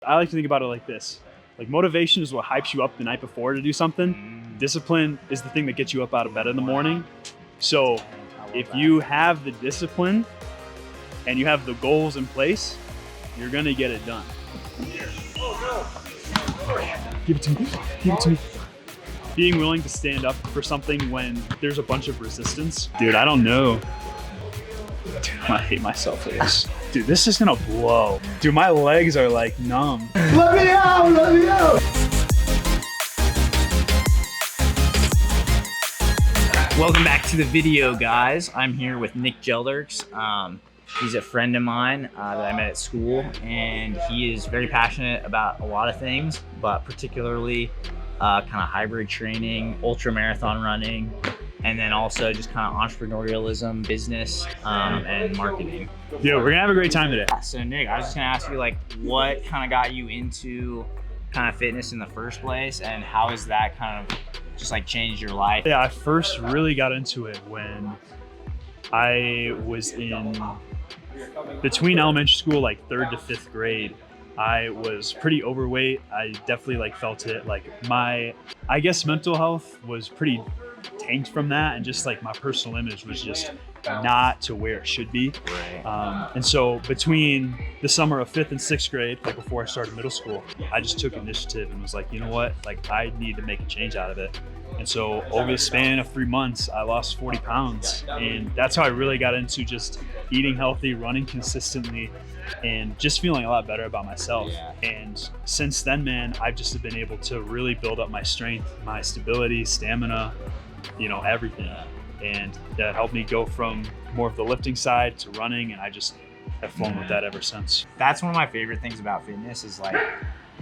I like to think about it like this. Like motivation is what hypes you up the night before to do something. Discipline is the thing that gets you up out of bed in the morning. So if you have the discipline and you have the goals in place, you're gonna get it done. Give it to me, give it to me. Being willing to stand up for something when there's a bunch of resistance. Dude, I don't know. Dude, I hate myself for this. Dude, this is gonna blow. Dude, my legs are like numb. Let me out, let me out. Welcome back to the video, guys. I'm here with Nick Jelderks. He's a friend of mine that I met at school, and he is very passionate about a lot of things, but particularly kind of hybrid training, ultra marathon running, and then also just kind of entrepreneurialism, business, and marketing. Yeah, we're gonna have a great time today. So Nick, I was just gonna ask you, like, what kind of got you into kind of fitness in the first place, and how has that kind of just like changed your life? Yeah, I first really got into it when I was between elementary school, like 3rd to 5th grade. I was pretty overweight. I definitely like felt it. Like my, I guess mental health was pretty tanked from that, and just like my personal image was just not to where it should be. And so between the summer of 5th and 6th grade, like before I started middle school, I just took initiative and was like, you know what, like I need to make a change out of it. And so over the span of 3 months, I lost 40 pounds. And that's how I really got into just eating healthy, running consistently, and just feeling a lot better about myself. And since then, man, I've just been able to really build up my strength, my stability, stamina, you know, everything. And that helped me go from more of the lifting side to running, and I just have flown with that ever since. That's one of my favorite things about fitness is like,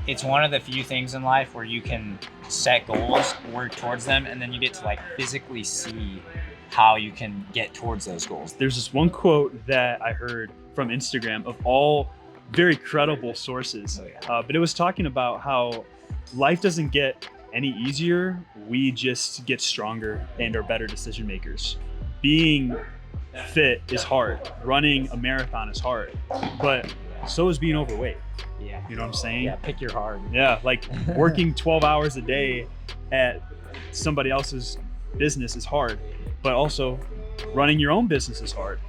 it's one of the few things in life where you can set goals, work towards them, and then you get to like physically see how you can get towards those goals. There's this one quote that I heard from Instagram of all very credible sources, but it was talking about how life doesn't get any easier, we just get stronger and are better decision makers. Being fit is hard. Running a marathon is hard, but so is being overweight. Yeah. You know what I'm saying? Yeah, pick your hard. Yeah, like working 12 hours a day at somebody else's business is hard, but also running your own business is hard.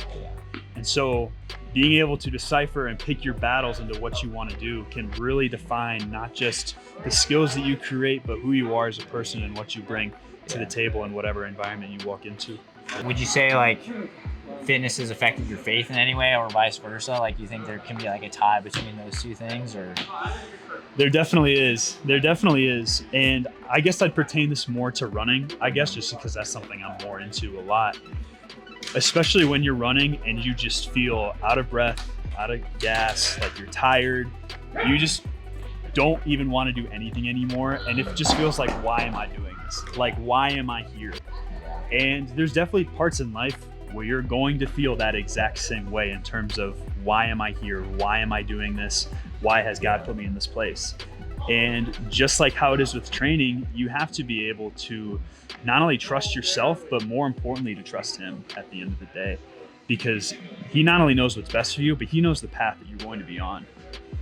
And so being able to decipher and pick your battles into what you want to do can really define not just the skills that you create, but who you are as a person and what you bring to the table in whatever environment you walk into. Would you say like fitness has affected your faith in any way, or vice versa? Like, you think there can be like a tie between those two things, or? There definitely is. There definitely is. And I guess I'd pertain this more to running, I guess, just because that's something I'm more into a lot. Especially when you're running and you just feel out of breath, out of gas, like you're tired. You just don't even want to do anything anymore. And it just feels like, why am I doing this? Like, why am I here? And there's definitely parts in life where you're going to feel that exact same way in terms of, why am I here? Why am I doing this? Why has God put me in this place? And just like how it is with training, you have to be able to not only trust yourself, but more importantly, to trust Him at the end of the day, because He not only knows what's best for you, but He knows the path that you're going to be on.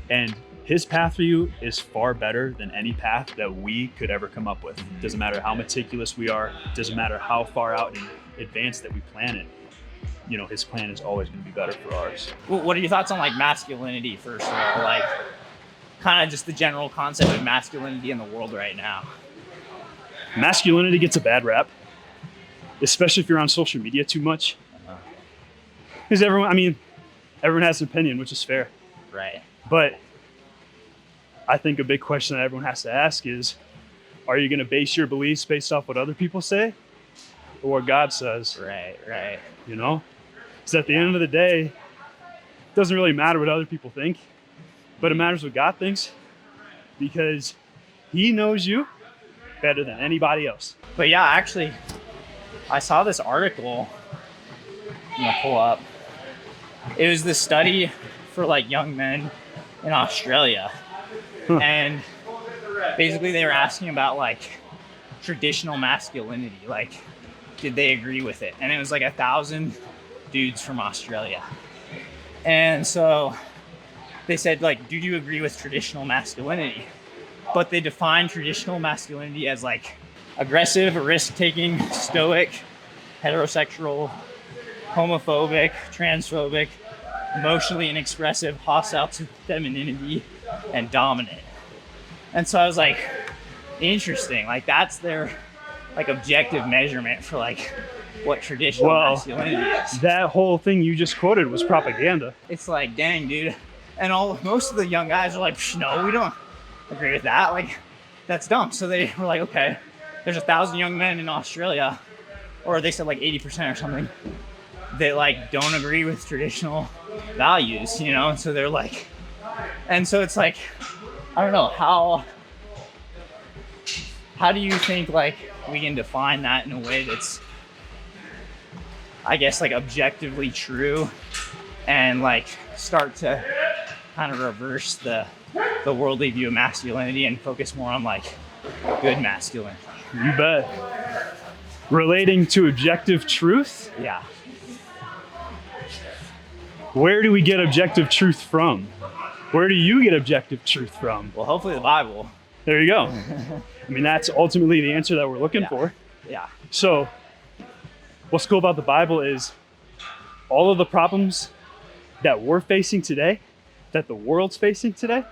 And His path for you is far better than any path that we could ever come up with. Doesn't matter how meticulous we are, doesn't matter how far out in advance that we plan it. You know, His plan is always going to be better for ours. Well, what are your thoughts on like masculinity, first of all? Like, kind of just the general concept of masculinity in the world right now. Masculinity gets a bad rap, especially if you're on social media too much. Because everyone has an opinion, which is fair. Right. But I think a big question that everyone has to ask is, are you going to base your beliefs based off what other people say or what God says? Right. You know? Because at the end of the day, it doesn't really matter what other people think, but it matters what God thinks, because He knows you better than anybody else. But yeah, actually, I saw this article. I'm gonna pull up. It was this study for like young men in Australia. And basically they were asking about like traditional masculinity. Like, did they agree with it? And it was like 1,000 dudes from Australia. And so they said, like, do you agree with traditional masculinity? But they define traditional masculinity as like aggressive, risk-taking, stoic, heterosexual, homophobic, transphobic, emotionally inexpressive, hostile to femininity, and dominant. And so I was like, interesting. Like, that's their like objective measurement for like what traditional masculinity is. That whole thing you just quoted was propaganda. It's like, dang, dude. And most of the young guys are like, no, we don't agree with that. Like, that's dumb. So they were like, okay, there's 1,000 young men in Australia, or they said like 80% or something, that like don't agree with traditional values, you know? And so they're like, and so it's like, I don't know, how do you think like we can define that in a way that's, I guess, like objectively true, and like start to kind of reverse the worldly view of masculinity and focus more on like good masculinity? You bet. Relating to objective truth? Yeah. Where do we get objective truth from? Where do you get objective truth from? Well, hopefully the Bible. There you go. I mean, that's ultimately the answer that we're looking for. Yeah. So what's cool about the Bible is all of the problems that we're facing today, that the world's facing today,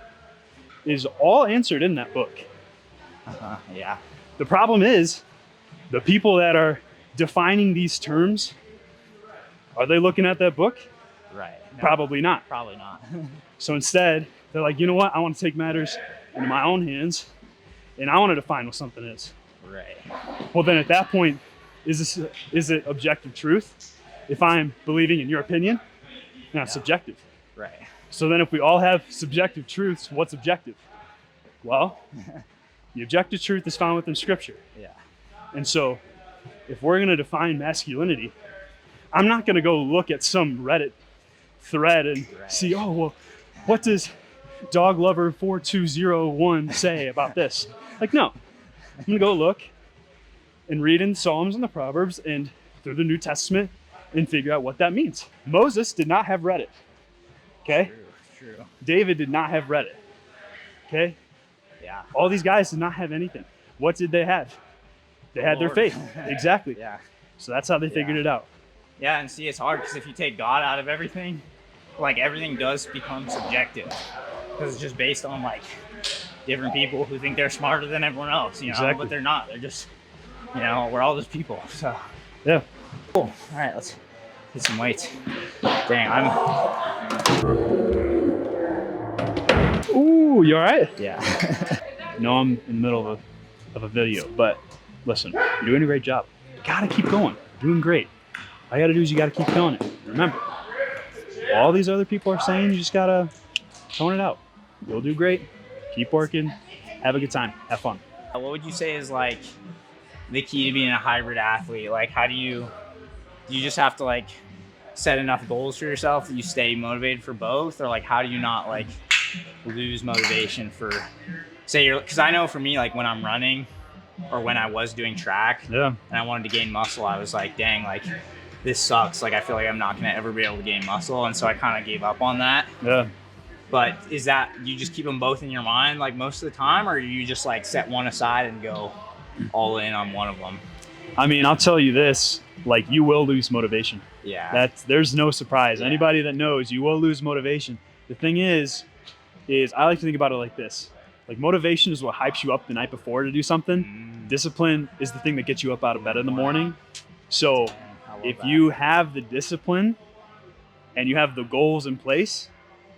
is all answered in that book. Yeah. The problem is the people that are defining these terms, are they looking at that book? Right. No, Probably not. Probably not. So instead, they're like, you know what? I want to take matters into my own hands, and I want to define what something is. Right. Well, then at that point, is it objective truth? If I'm believing in your opinion, not subjective. Right. So then if we all have subjective truths, what's objective? Well, the objective truth is found within Scripture. Yeah. And so if we're going to define masculinity, I'm not going to go look at some Reddit thread and see, oh, well, what does Dog Lover 4201 say about this? Like, no. I'm going to go look and read in Psalms and the Proverbs and through the New Testament and figure out what that means. Moses did not have Reddit. Okay? True. David did not have Reddit. Okay? Yeah. All these guys did not have anything. What did they have? They had their faith. Exactly. Yeah. So that's how they figured it out. Yeah, and see, it's hard because if you take God out of everything, like everything does become subjective, because it's just based on like different people who think they're smarter than everyone else, you know, Exactly. but they're not. They're just, you know, we're all just people. So Yeah. cool. All right, let's hit some weights. Dang, Ooh, you all right? yeah. No, I'm in the middle of a video, but listen, you're doing a great job. You gotta keep going. You're doing great. All you gotta do is you gotta keep killing it. Remember, all these other people are saying you just gotta tone it out. You'll do great. Keep working. Have a good time. Have fun. What would you say is like the key to being a hybrid athlete? Like, how do you just have to like set enough goals for yourself that you stay motivated for both, or like how do you not like lose motivation for, say you're, because I know for me, like when I'm running or when I was doing track Yeah. and I wanted to gain muscle, I was like, dang, like this sucks. Like I feel like I'm not gonna ever be able to gain muscle, and so I kind of gave up on that. Yeah. But is that, you just keep them both in your mind like most of the time, or you just like set one aside and go all in on one of them? I mean, I'll tell you this, like you will lose motivation. Yeah. There's no surprise. Yeah. Anybody that knows, you will lose motivation. The thing is I like to think about it like this. Like motivation is what hypes you up the night before to do something. Discipline is the thing that gets you up out of bed in the morning. So if you have the discipline and you have the goals in place,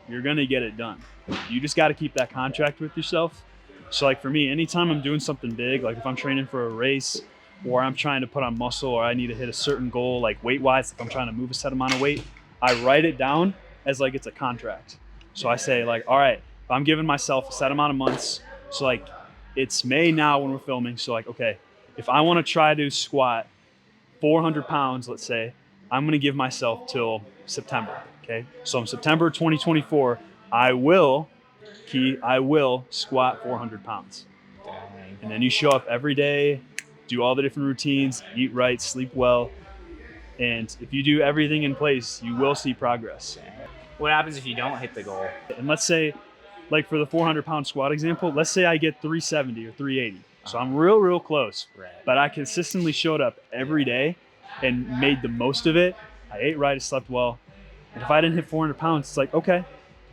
you're gonna get it done. You just gotta keep that contract with yourself. So like for me, anytime I'm doing something big, like if I'm training for a race or I'm trying to put on muscle or I need to hit a certain goal, like weight-wise, if I'm trying to move a set amount of weight, I write it down as like it's a contract. So I say like, all right, if I'm giving myself a set amount of months, so like it's May now when we're filming, so like, okay, if I wanna try to squat 400 pounds, let's say, I'm gonna give myself till September, okay? So in September 2024, I will squat 400 pounds. And then you show up every day, do all the different routines, eat right, sleep well. And if you do everything in place, you will see progress. what happens if you don't hit the goal? And let's say, like for the 400-pound squat example, let's say I get 370 or 380. So I'm real close. Right. But I consistently showed up every day and made the most of it. I ate right, I slept well. And if I didn't hit 400 pounds, it's like, okay,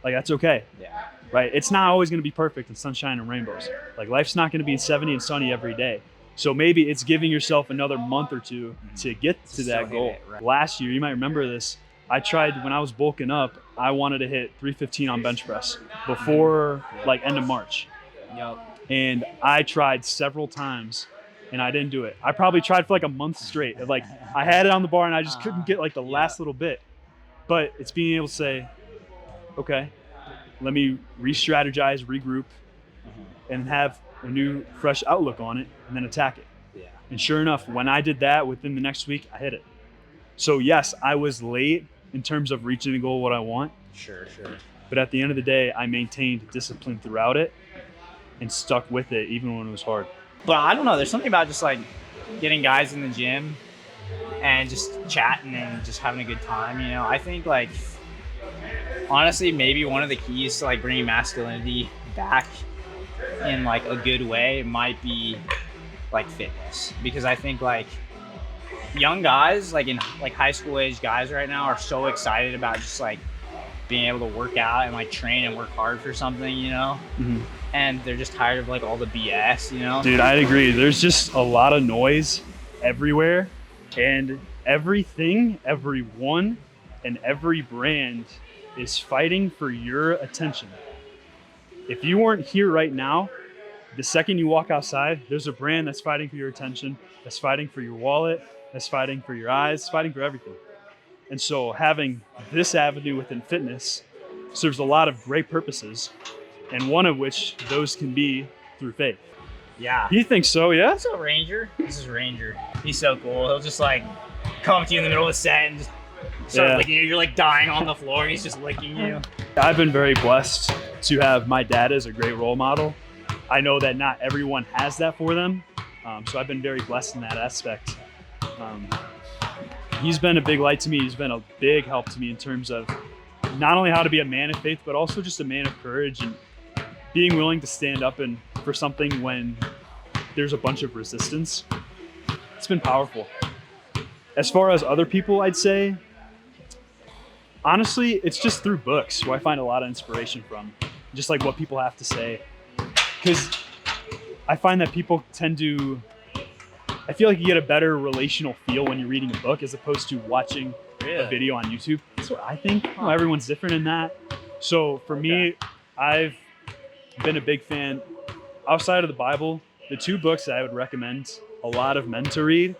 like that's okay. Yeah. Right? It's not always going to be perfect and sunshine and rainbows. Like life's not going to be 70 and sunny every day. So maybe it's giving yourself another month or two to get to that goal. Right. Last year, you might remember this, I tried when I was bulking up, I wanted to hit 315 on bench press before like end of March. Yep. And I tried several times and I didn't do it. I probably tried for like a month straight. Like I had it on the bar and I just couldn't get like the last little bit. But it's being able to say, okay, let me re-strategize, regroup, and have a new, fresh outlook on it, and then attack it. Yeah. And sure enough, when I did that within the next week, I hit it. So yes, I was late in terms of reaching the goal, what I want. Sure. But at the end of the day, I maintained discipline throughout it and stuck with it even when it was hard. But I don't know, there's something about just like getting guys in the gym and just chatting and just having a good time, you know? I think like, honestly, maybe one of the keys to like bringing masculinity back in like a good way might be like fitness. Because I think like young guys, like in like high school age guys right now are so excited about just like being able to work out and like train and work hard for something, you know? Mm-hmm. And they're just tired of like all the BS, you know? Dude, I'd agree. There's just a lot of noise everywhere, and everything, everyone, and every brand is fighting for your attention. If you weren't here right now, the second you walk outside, there's a brand that's fighting for your attention, that's fighting for your wallet, that's fighting for your eyes, fighting for everything. And so having this avenue within fitness serves a lot of great purposes, and one of which those can be through faith. Yeah. You think so, yeah? What's up, Ranger? This is Ranger. He's so cool. He'll just like come up to you in the middle of the set and just start licking you. You're like dying on the floor and he's just licking you. I've been very blessed to have my dad as a great role model. I know that not everyone has that for them. So I've been very blessed in that aspect. He's been a big light to me. He's been a big help to me in terms of not only how to be a man of faith, but also just a man of courage and being willing to stand up and for something when there's a bunch of resistance. It's been powerful. As far as other people, I'd say, honestly, it's just through books where I find a lot of inspiration from, just like what people have to say. Because I find that people tend to, I feel like you get a better relational feel when you're reading a book as opposed to watching a video on YouTube. That's what I think. You know, everyone's different in that. So for me, I've been a big fan. Outside of the Bible, the two books that I would recommend a lot of men to read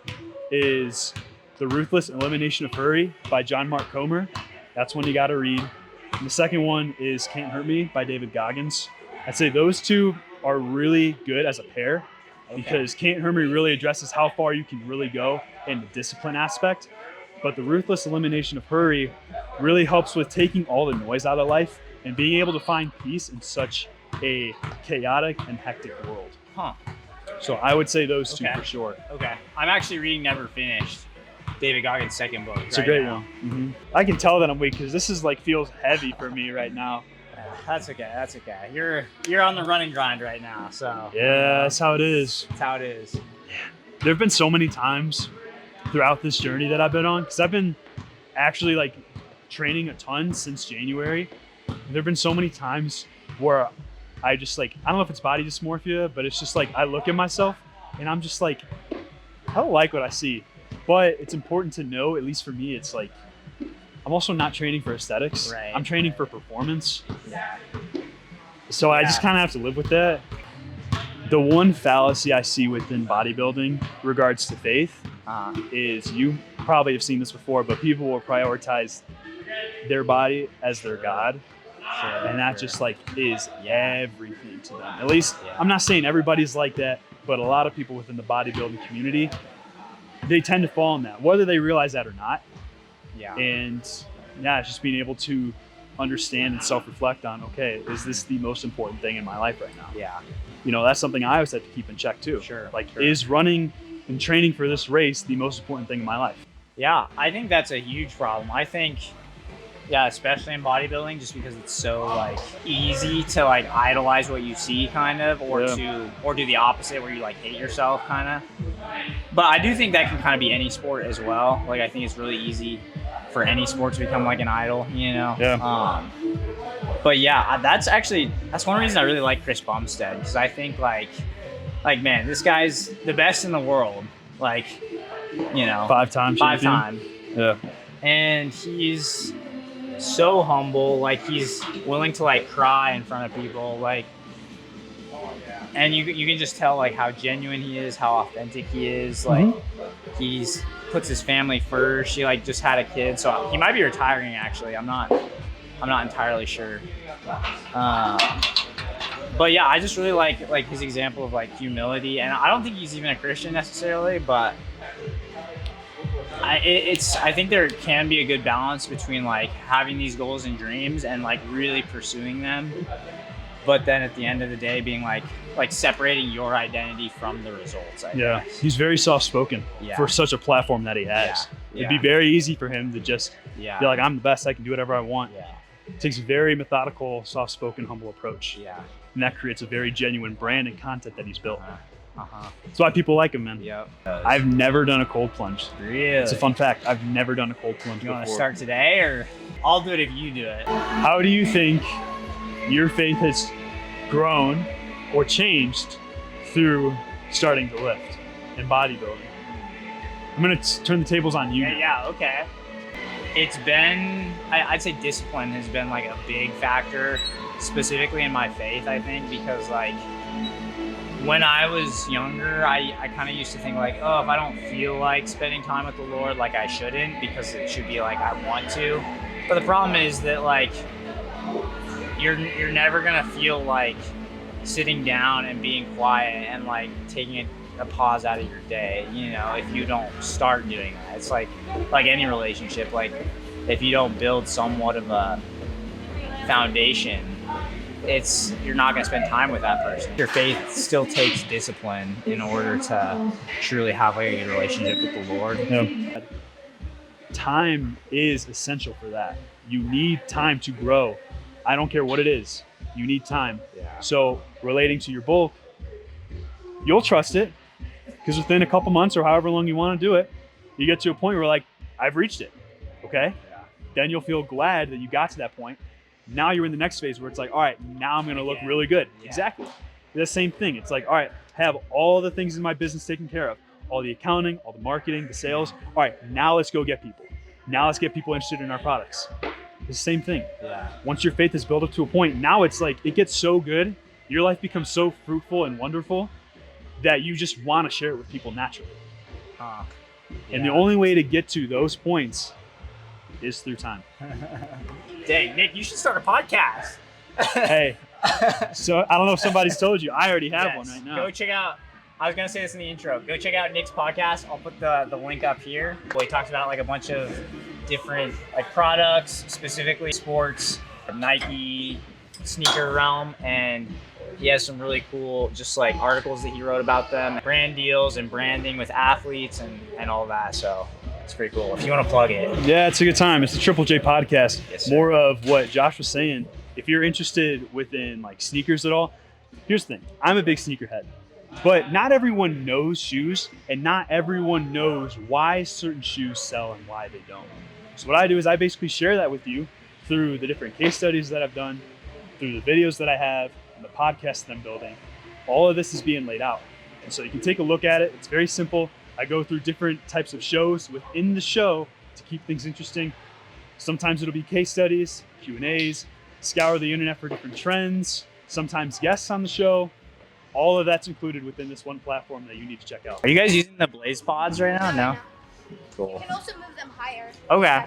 is The Ruthless Elimination of Hurry by John Mark Comer. That's one you got to read. And the second one is Can't Hurt Me by David Goggins. I'd say those two are really good as a pair because Can't Hurt Me really addresses how far you can really go in the discipline aspect. But The Ruthless Elimination of Hurry really helps with taking all the noise out of life and being able to find peace in such a chaotic and hectic world. So I would say those two for sure. Okay. I'm actually reading Never Finished, David Goggins' second book. It's a great one. Mm-hmm. I can tell that I'm weak because this is like feels heavy for me right now. That's okay. That's okay. You're on the running grind right now, so. Yeah, that's how it is. That's how it is. There have been so many times throughout this journey that I've been on, because I've been actually like training a ton since January. There have been so many times where I just like, I don't know if it's body dysmorphia, but it's just like I look at myself and I'm just like, I don't like what I see. But it's important to know, at least for me, it's like, I'm also not training for aesthetics. Right. I'm training for performance. So I just kind of have to live with that. The one fallacy I see within bodybuilding regards to faith is, you probably have seen this before, but people will prioritize their body as their God. And that just like is everything to them. At least I'm not saying everybody's like that, but a lot of people within the bodybuilding community, they tend to fall in that, whether they realize that or not. And it's just being able to understand and self-reflect on, okay, is this the most important thing in my life right now? You know, that's something I always have to keep in check too. Is running and training for this race the most important thing in my life? Yeah, I think that's a huge problem. I think Yeah, especially in bodybuilding, just because it's so like easy to like idolize what you see, kind of, or do the opposite where you like hate yourself, kind of. But I do think that can kind of be any sport as well. Like I think it's really easy for any sport to become like an idol, you know. Yeah. But yeah, that's one reason I really like Chris Bumstead, because I think like man, this guy's the best in the world. Like, you know, 5-time champion. Yeah. And he's so humble, like he's willing to like cry in front of people, like, and you can just tell like how genuine he is, how authentic he is. Like he's puts his family first. He like just had a kid, so he might be retiring actually. I'm not entirely sure. But yeah, I just really like his example of like humility, and I don't think he's even a Christian necessarily, but I think there can be a good balance between like having these goals and dreams and like really pursuing them, but then at the end of the day being like separating your identity from the results. I guess. He's very soft-spoken for such a platform that he has. It'd be very easy for him to just be like, I'm the best, I can do whatever I want. It takes a very methodical, soft-spoken, humble approach. And that creates a very genuine brand and content that he's built. That's why people like him, man. I've never done a cold plunge. Really? It's a fun fact. I've never done a cold plunge before. You want to start today, or I'll do it if you do it. How do you think your faith has grown or changed through starting to lift in bodybuilding? I'm going to turn the tables on you. Okay. It's been, I'd say discipline has been like a big factor, specifically in my faith, I think, because like when I was younger, I kind of used to think like, oh, if I don't feel like spending time with the Lord, like I shouldn't, because it should be like I want to. But the problem is that like you're never gonna feel like sitting down and being quiet and like taking a pause out of your day, you know, if you don't start doing that. It's like any relationship, like if you don't build somewhat of a foundation, you're not going to spend time with that person. Your faith still takes discipline in order to truly have like a good relationship with the Lord. Time is essential for that. You need time to grow. I don't care what it is. You need time. So relating to your bulk, you'll trust it, because within a couple months or however long you want to do it, you get to a point where like, I've reached it. Okay. Then you'll feel glad that you got to that point. Now you're in the next phase where it's like, all right, now I'm going to look really good. Exactly. The same thing. It's like, all right, I have all the things in my business taken care of, all the accounting, all the marketing, the sales. All right, now let's go get people. Now let's get people interested in our products. It's the same thing. Once your faith is built up to a point, now it's like, it gets so good. Your life becomes so fruitful and wonderful that you just want to share it with people naturally. And the only way to get to those points is through time. Dang, Nick, you should start a podcast. Hey, so I don't know if somebody's told you, I already have one right now. Go check out, I was going to say this in the intro, go check out Nick's podcast. I'll put the link up here. Well, he talks about like a bunch of different like products, specifically sports, Nike, sneaker realm, and he has some really cool just like articles that he wrote about them, brand deals and branding with athletes and all that. So it's pretty cool. If you want to plug it. Yeah, it's a good time. It's the Triple J Podcast. Yes, more of what Josh was saying. If you're interested within like sneakers at all, here's the thing. I'm a big sneakerhead, but not everyone knows shoes, and not everyone knows why certain shoes sell and why they don't. So what I do is I basically share that with you through the different case studies that I've done, through the videos that I have, and the podcast that I'm building. All of this is being laid out. And so you can take a look at it. It's very simple. I go through different types of shows within the show to keep things interesting. Sometimes it'll be case studies, Q&As, scour the internet for different trends, sometimes guests on the show. All of that's included within this one platform that you need to check out. Are you guys using the Blaze Pods right now? No? Cool. You can also move them higher. Okay,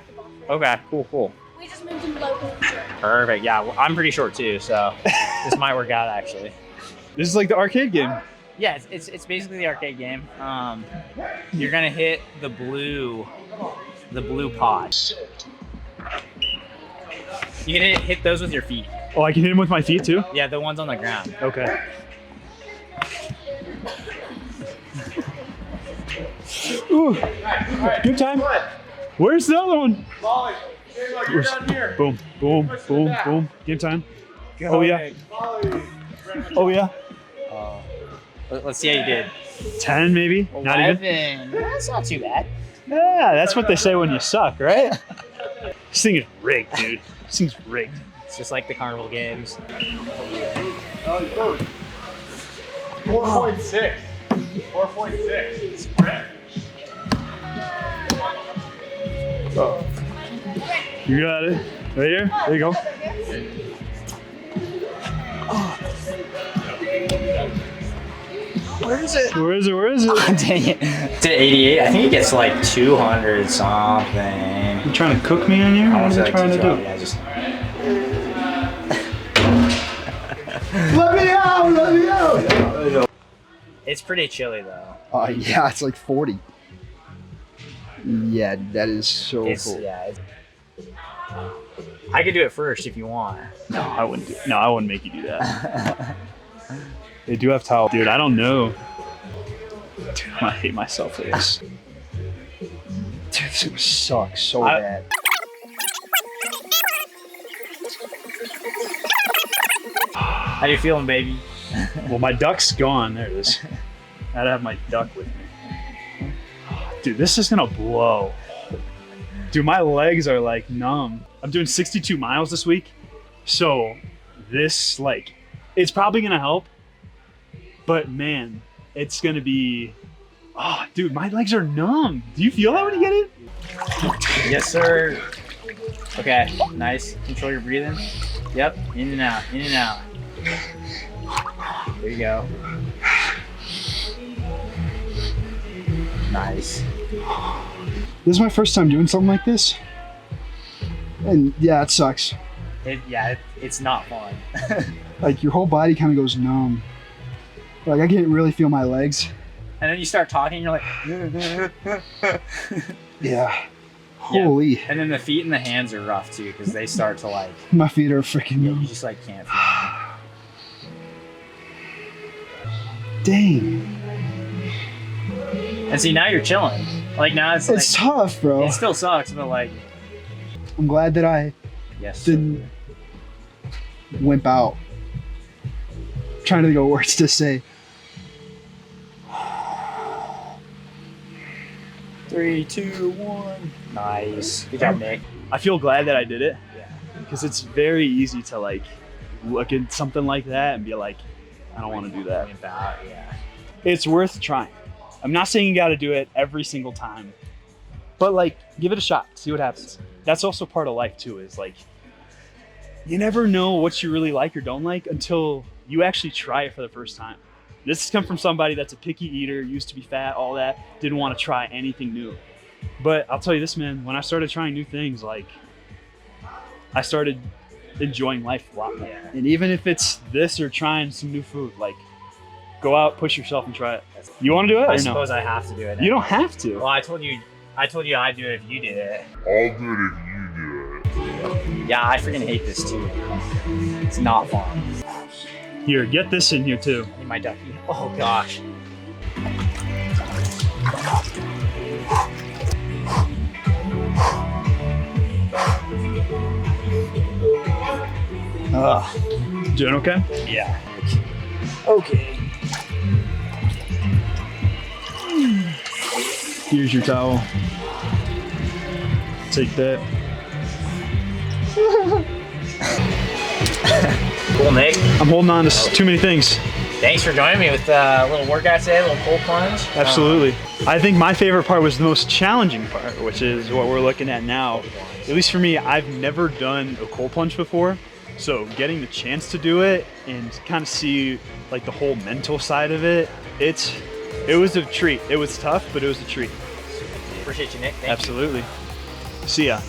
cool. We just moved them low because I'm short. Perfect, yeah, well, I'm pretty short too, so this might work out actually. This is like the arcade game. Yeah, it's basically the arcade game. You're gonna hit the blue pod. You can hit those with your feet. Oh, I can hit him with my feet too? Yeah, the ones on the ground. Okay. Ooh, good time. Where's the other one? Boom, boom, boom, boom. Game time. Oh yeah. Oh yeah. Let's see how you did. 10 maybe. Not even. 11. That's not too bad. Yeah, that's what they say when you suck, right? This thing is rigged, dude. This thing's rigged. It's just like the carnival games. 4.6. 4.6. Oh. You got it. Right here. There you go. Where is it? Where is it? Where is it? Dang it. It's at 88. I think it gets like 200 something. You trying to cook me on here? I What want are to you trying to do? Yeah, just. Let me out! Let me out! It's pretty chilly though. Yeah, it's like 40. Yeah, that is so cool. I could do it first if you want. No, I wouldn't. No, I wouldn't make you do that. They do have towel, dude. I don't know. Dude, I hate myself for this. Dude, this is gonna suck so bad. How you feeling, baby? Well, my duck's gone. There it is. I had to have my duck with me. Dude, this is gonna blow. Dude, my legs are like numb. I'm doing 62 miles this week. So this, like, it's probably gonna help. But man, it's gonna be, oh, dude, my legs are numb. Do you feel that when you get it? Yes, sir. Okay, nice. Control your breathing. Yep, in and out, in and out. There you go. Nice. This is my first time doing something like this. And yeah, it sucks. It's not fun. Like your whole body kind of goes numb. Like I can't really feel my legs. And then you start talking, you're like, Yeah. Holy. and then the feet and the hands are rough too, because they start to like, My feet are freaking you numb. just like can't feel them. Dang. And see, now you're chilling. Like now it's like, It's tough, bro. it still sucks, but like, I'm glad that I yes. didn't wimp out. I'm trying to think of words to say. 3, 2, 1. Nice. Good job, Nick. I feel glad that I did it Yeah. because it's very easy to like look at something like that and be like, I don't want to do that. Yeah. It's worth trying. I'm not saying you got to do it every single time, but like give it a shot, see what happens. That's also part of life too, is like you never know what you really like or don't like until you actually try it for the first time. This has come from somebody that's a picky eater, used to be fat, all that, didn't want to try anything new. But I'll tell you this, man, when I started trying new things, like I started enjoying life a lot more. Yeah. And even if it's this or trying some new food, like go out, push yourself and try it. You want to do it I or no? suppose I have to do it. Now. You don't have to. Well, I told you I'd do it if you did it. I'll do it if you do it. Yeah, I freaking hate this too. It's not fun. Here, get this in here too. I need my ducky. Oh gosh. Doing okay? Yeah. Okay. Here's your towel. Take that. Cool, Nick. I'm holding on to too many things. Thanks for joining me with a little workout today, a little cold plunge. Absolutely. I think my favorite part was the most challenging part, which is what we're looking at now. At least for me, I've never done a cold plunge before. So getting the chance to do it and kind of see like the whole mental side of it, it was a treat. It was tough, but it was a treat. Appreciate you, Nick. Thank you. Absolutely. See ya.